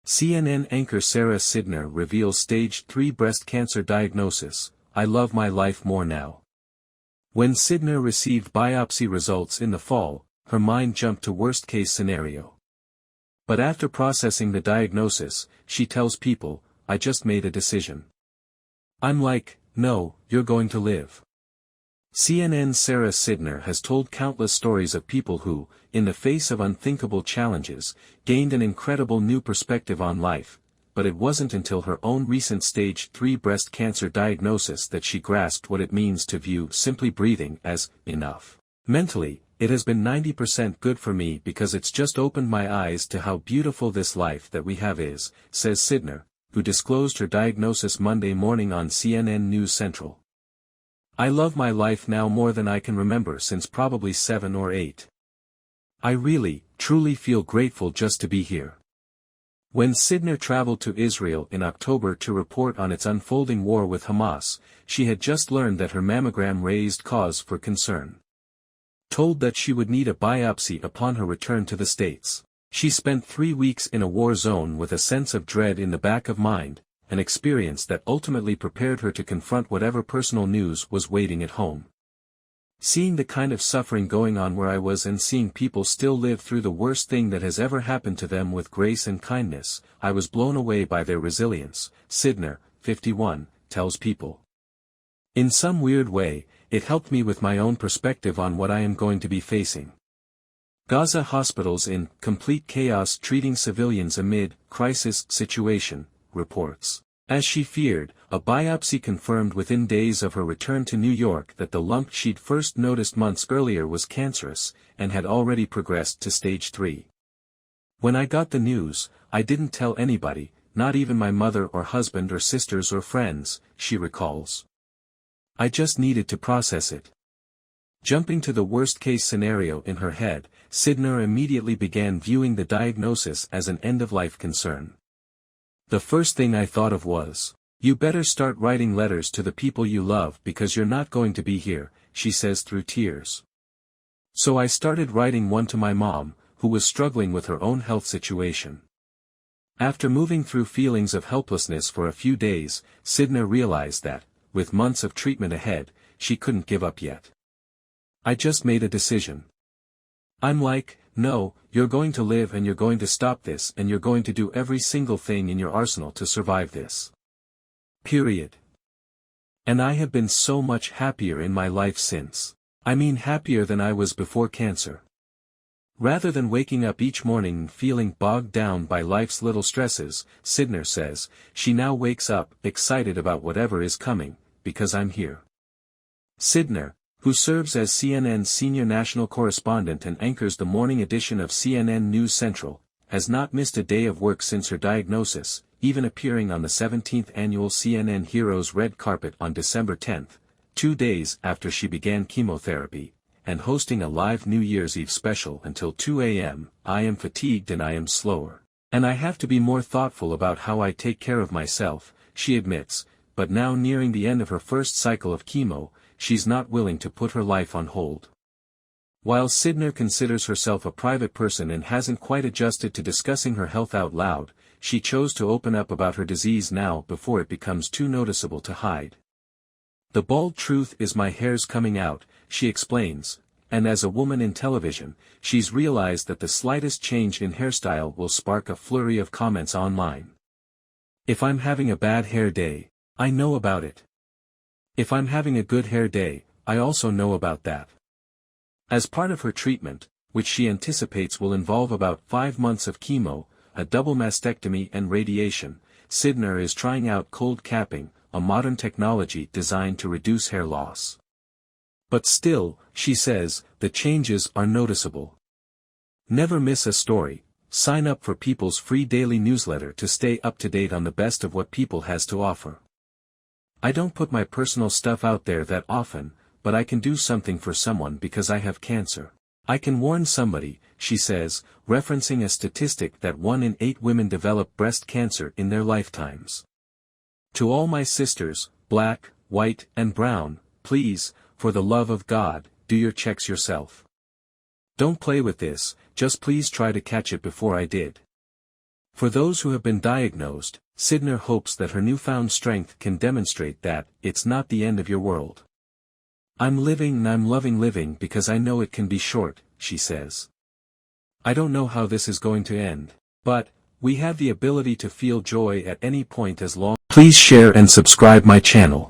CNN anchor Sara Sidner reveals stage 3 breast cancer diagnosis. I love my life more now. When Sidner received biopsy results in the fall, her mind jumped to worst-case scenario. But after processing the diagnosis, she tells people, I just made a decision. I'm like, no, you're going to live. CNN's Sara Sidner has told countless stories of people who, in the face of unthinkable challenges, gained an incredible new perspective on life, but it wasn't until her own recent stage 3 breast cancer diagnosis that she grasped what it means to view simply breathing as enough. Mentally, it has been 90% good for me because it's just opened my eyes to how beautiful this life that we have is, says Sidner, who disclosed her diagnosis Monday morning on CNN News Central. I love my life now more than I can remember since probably 7 or 8. I really, truly feel grateful just to be here. When Sidner traveled to Israel in October to report on its unfolding war with Hamas, she had just learned that her mammogram raised cause for concern. Told that she would need a biopsy upon her return to the States, she spent 3 weeks in a war zone with a sense of dread in the back of mind, an experience that ultimately prepared her to confront whatever personal news was waiting at home. Seeing the kind of suffering going on where I was and seeing people still live through the worst thing that has ever happened to them with grace and kindness, I was blown away by their resilience, Sidner, 51, tells People. In some weird way, it helped me with my own perspective on what I am going to be facing. Gaza hospitals in complete chaos treating civilians amid crisis situation, reports. As she feared, a biopsy confirmed within days of her return to New York that the lump she'd first noticed months earlier was cancerous, and had already progressed to stage 3. When I got the news, I didn't tell anybody, not even my mother or husband or sisters or friends, she recalls. I just needed to process it. Jumping to the worst-case scenario in her head, Sidner immediately began viewing the diagnosis as an end-of-life concern. The first thing I thought of was, you better start writing letters to the people you love because you're not going to be here, she says through tears. So I started writing one to my mom, who was struggling with her own health situation. After moving through feelings of helplessness for a few days, Sidner realized that, with months of treatment ahead, she couldn't give up yet. I just made a decision. I'm like, no, you're going to live and you're going to stop this and you're going to do every single thing in your arsenal to survive this. Period. And I have been so much happier in my life since. I mean happier than I was before cancer. Rather than waking up each morning and feeling bogged down by life's little stresses, Sidner says, she now wakes up excited about whatever is coming, because I'm here. Sidner, who serves as CNN's senior national correspondent and anchors the morning edition of CNN News Central, has not missed a day of work since her diagnosis, even appearing on the 17th annual CNN Heroes red carpet on December 10, 2 days after she began chemotherapy, and hosting a live New Year's Eve special until 2 a.m. I am fatigued and I am slower. And I have to be more thoughtful about how I take care of myself, she admits, but now nearing the end of her first cycle of chemo, she's not willing to put her life on hold. While Sidner considers herself a private person and hasn't quite adjusted to discussing her health out loud, she chose to open up about her disease now before it becomes too noticeable to hide. The bald truth is my hair's coming out, she explains, and as a woman in television, she's realized that the slightest change in hairstyle will spark a flurry of comments online. If I'm having a bad hair day, I know about it. If I'm having a good hair day, I also know about that. As part of her treatment, which she anticipates will involve about 5 months of chemo, a double mastectomy and radiation, Sidner is trying out cold capping, a modern technology designed to reduce hair loss. But still, she says, the changes are noticeable. Never miss a story. Sign up for People's free daily newsletter to stay up to date on the best of what People has to offer. I don't put my personal stuff out there that often, but I can do something for someone because I have cancer. I can warn somebody, she says, referencing a statistic that 1 in 8 women develop breast cancer in their lifetimes. To all my sisters, black, white, and brown, please, for the love of God, do your checks yourself. Don't play with this, just please try to catch it before I did. For those who have been diagnosed, Sidner hopes that her newfound strength can demonstrate that it's not the end of your world. I'm living and I'm loving living because I know it can be short, she says. I don't know how this is going to end, but we have the ability to feel joy at any point as long. Please share and subscribe my channel.